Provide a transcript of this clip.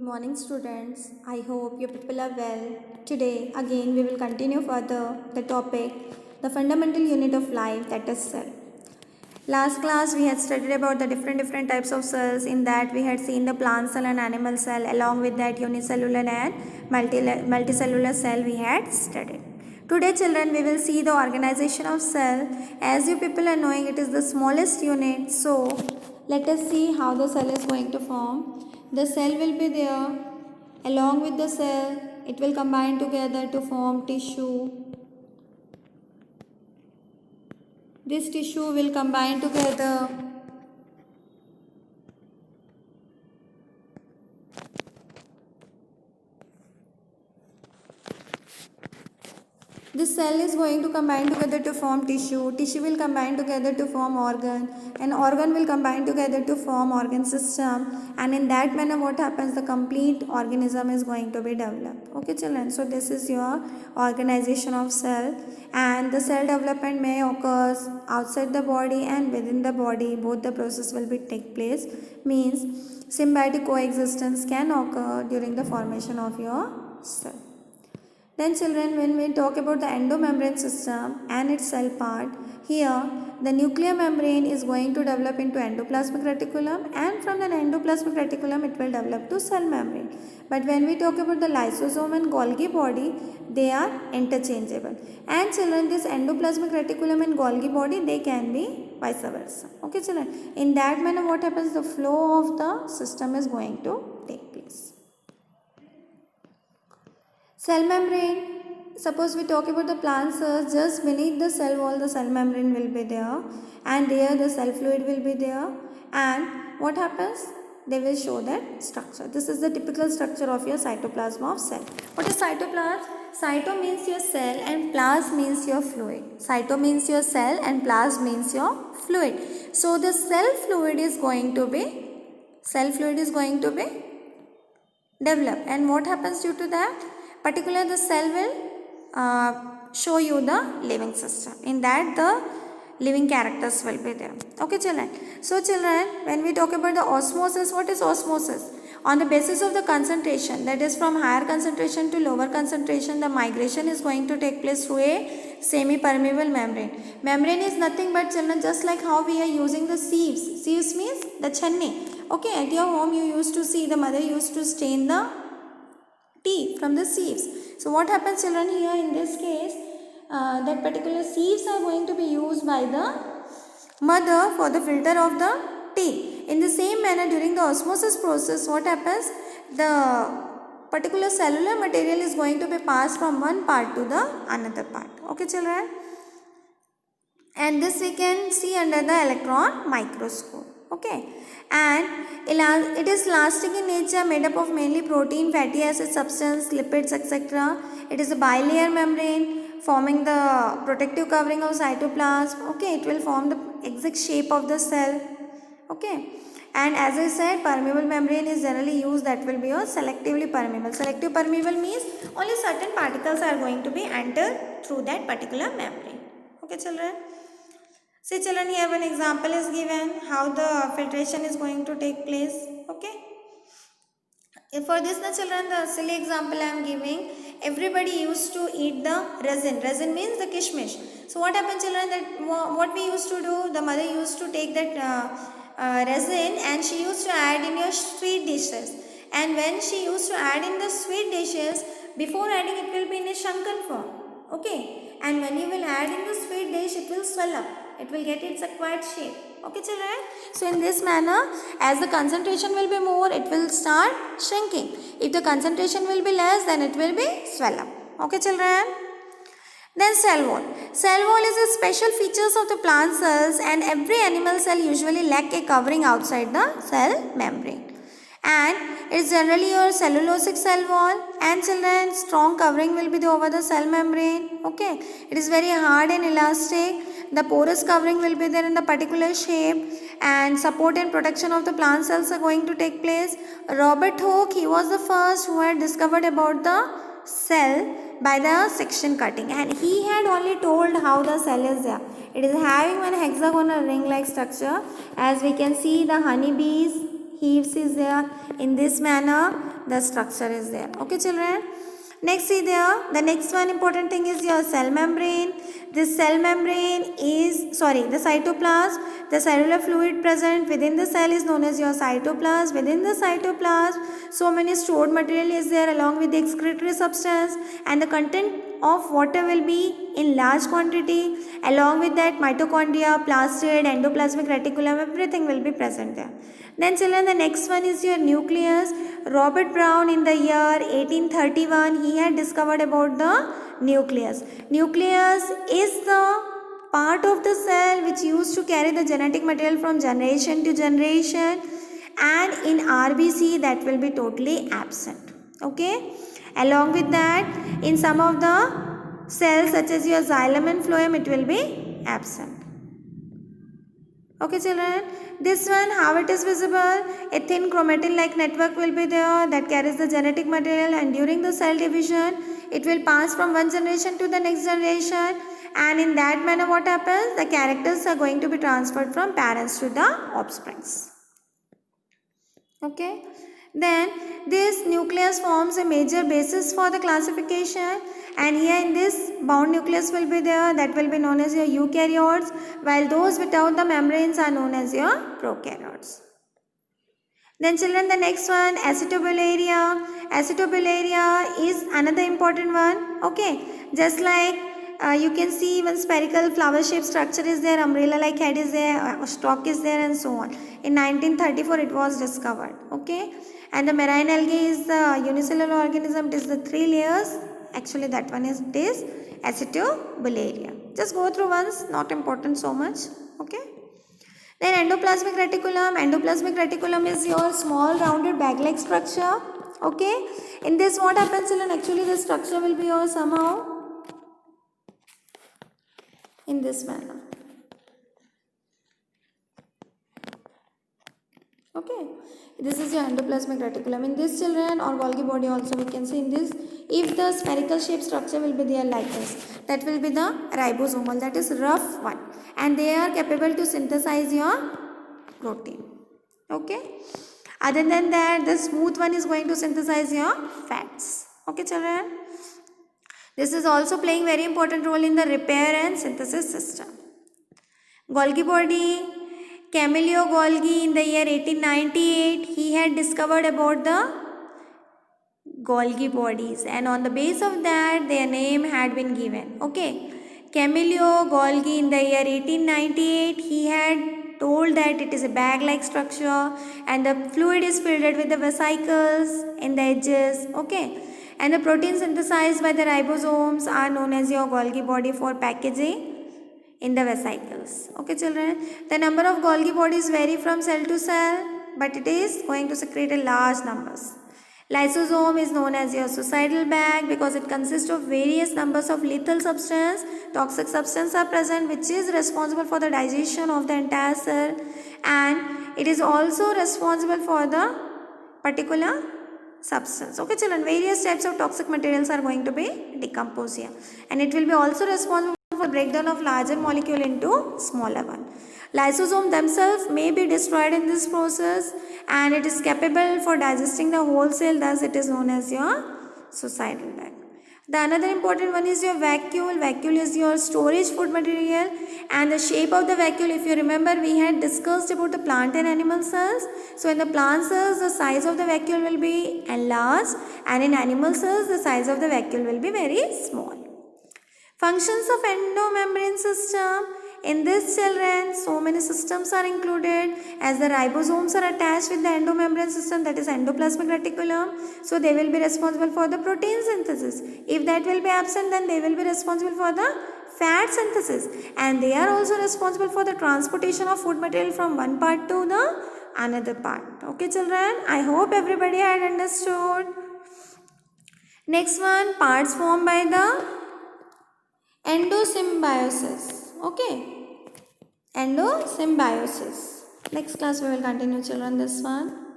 Good morning students. I hope you people are well. Today again we will continue further the topic the fundamental unit of life, that is cell. Last class we had studied about the different types of cells. In that we had seen the plant cell and animal cell, along with that unicellular and multicellular cell we had studied. Today children we will see the organization of cell. As you people are knowing, it is the smallest unit, so let us see how the cell is going to form. The cell will be there. Along with the cell, it will combine together to form tissue. This tissue will combine together. This cell is going to combine together to form tissue. Tissue will combine together to form organ. And organ will combine together to form organ system. And in that manner what happens? The complete organism is going to be developed. Okay children. So this is your organization of cell. And the cell development may occur outside the body and within the body. Both the process will be take place. Means symbiotic coexistence can occur during the formation of your cell. Then children, when we talk about the endomembrane system and its cell part, here the nuclear membrane is going to develop into endoplasmic reticulum, and from the endoplasmic reticulum it will develop to cell membrane. But when we talk about the lysosome and Golgi body, they are interchangeable. And children, this endoplasmic reticulum and Golgi body, they can be vice versa. Okay children, in that manner what happens? The flow of the system is going to take place. Cell membrane, suppose we talk about the plant cells, just beneath the cell wall the cell membrane will be there, and there the cell fluid will be there, and what happens? They will show that structure. This is the typical structure of your cytoplasm of cell. What is cytoplasm? Cyto means your cell and plas means your fluid. Cyto means your cell and plas means your fluid. So the cell fluid is going to be developed, and what happens due to that? Particularly the cell will show you the living system. In that the living characters will be there. Okay children. So children, when we talk about the osmosis, what is osmosis? On the basis of the concentration, that is from higher concentration to lower concentration, the migration is going to take place through a semi-permeable membrane. Membrane is nothing but children, just like how we are using the sieves. Sieves means the channi. Okay, at your home you used to see the mother used to stain the tea from the sieves. So what happens children here in this case, that particular sieves are going to be used by the mother for the filter of the tea. In the same manner, during the osmosis process, what happens? The particular cellular material is going to be passed from one part to the another part. Okay children? And this we can see under the electron microscope. Okay, and it is elastic in nature, made up of mainly protein, fatty acid, substance, lipids, etc. It is a bilayer membrane forming the protective covering of cytoplasm. Okay, it will form the exact shape of the cell. Okay, and as I said, permeable membrane is generally used, that will be a selectively permeable. Selective permeable means only certain particles are going to be entered through that particular membrane. Okay children. See children, here one example is given how the filtration is going to take place. Okay. For this the children, the silly example I am giving, everybody used to eat the resin. Resin means the kishmish. So what happened children, that what we used to do, the mother used to take that resin and she used to add in your sweet dishes. And when she used to add in the sweet dishes, before adding it will be in a shrunken form. Okay. And when you will add in the sweet dish, it will swell up. It will get its acquired shape. Okay children. So in this manner, as the concentration will be more, it will start shrinking. If the concentration will be less, then it will be swell up. Okay children. Then cell wall. Cell wall is a special features of the plant cells, and every animal cell usually lack a covering outside the cell membrane. And it is generally your cellulosic cell wall, and children, strong covering will be over the cell membrane. Okay, it is very hard and elastic. The porous covering will be there in the particular shape, and support and protection of the plant cells are going to take place. Robert Hooke, he was the first who had discovered about the cell by the section cutting, and he had only told how the cell is there. It is having one hexagonal ring like structure, as we can see the honeybees heaves is there. In this manner, the structure is there. Okay, children. Next, see there. The next one important thing is your cell membrane. This cell membrane is, the cytoplasm. The cellular fluid present within the cell is known as your cytoplasm. Within the cytoplasm, so many stored material is there along with the excretory substance, and the content of water will be in large quantity. Along with that, mitochondria, plastid, endoplasmic reticulum, everything will be present there. Then children, the next one is your nucleus. Robert Brown in the year 1831, he had discovered about the nucleus. Nucleus is the part of the cell which used to carry the genetic material from generation to generation, and in RBC that will be totally absent. Okay. Along with that, in some of the cells such as your xylem and phloem, it will be absent. Okay, children. This one, how it is visible? A thin chromatin-like network will be there that carries the genetic material, and during the cell division, it will pass from one generation to the next generation, and in that manner what happens? The characters are going to be transferred from parents to the offsprings. Okay. Then this nucleus forms a major basis for the classification, and here in this bound nucleus will be there, that will be known as your eukaryotes, while those without the membranes are known as your prokaryotes. Then children, the next one, acetobularia. Acetobularia is another important one. Okay, just like you can see one spherical flower shaped structure is there, umbrella like head is there, stalk is there, and so on. In 1934 it was discovered. Okay, and the marine algae is the unicellular organism. It is the 3 layers. Actually that one is, it is acetobularia. Just go through once, not important so much. Okay. Then endoplasmic reticulum. Endoplasmic reticulum is your small rounded bag-like structure. Okay. In this what happens, children? Actually the structure will be your somehow in this manner. Okay. This is your endoplasmic reticulum. In this, children, or Golgi body also we can see in this, if the spherical shaped structure will be there like this, that will be the ribosomal, that is rough one, and they are capable to synthesize your protein. Okay. Other than that, the smooth one is going to synthesize your fats. Okay, children. This is also playing very important role in the repair and synthesis system. Golgi body, Camillo Golgi in the year 1898, he had discovered about the Golgi bodies, and on the base of that their name had been given. Okay, Camillo Golgi in the year 1898, he had told that it is a bag-like structure and the fluid is filled with the vesicles in the edges. Okay, and the proteins synthesized by the ribosomes are known as your Golgi body for packaging in the vesicles. Okay, children, the number of Golgi bodies vary from cell to cell, but it is going to secrete a large numbers. Lysosome is known as your suicidal bag because it consists of various numbers of lethal substance. Toxic substance are present which is responsible for the digestion of the entire cell, and it is also responsible for the particular substance. Okay, children, various types of toxic materials are going to be decomposed here, and it will be also responsible for breakdown of larger molecule into smaller one. Lysosome themselves may be destroyed in this process, and it is capable for digesting the whole cell, thus it is known as your suicidal bag. The another important one is your vacuole. Vacuole is your storage food material, and the shape of the vacuole, if you remember, we had discussed about the plant and animal cells. So in the plant cells the size of the vacuole will be enlarged, and in animal cells the size of the vacuole will be very small. Functions of endomembrane system. In this, children, so many systems are included, as the ribosomes are attached with the endomembrane system, that is endoplasmic reticulum. So they will be responsible for the protein synthesis. If that will be absent, then they will be responsible for the fat synthesis, and they are also responsible for the transportation of food material from one part to the another part. Okay, children, I hope everybody had understood. Next one, parts formed by the endosymbiosis. Okay, endosymbiosis. Next class we will continue, children, this one.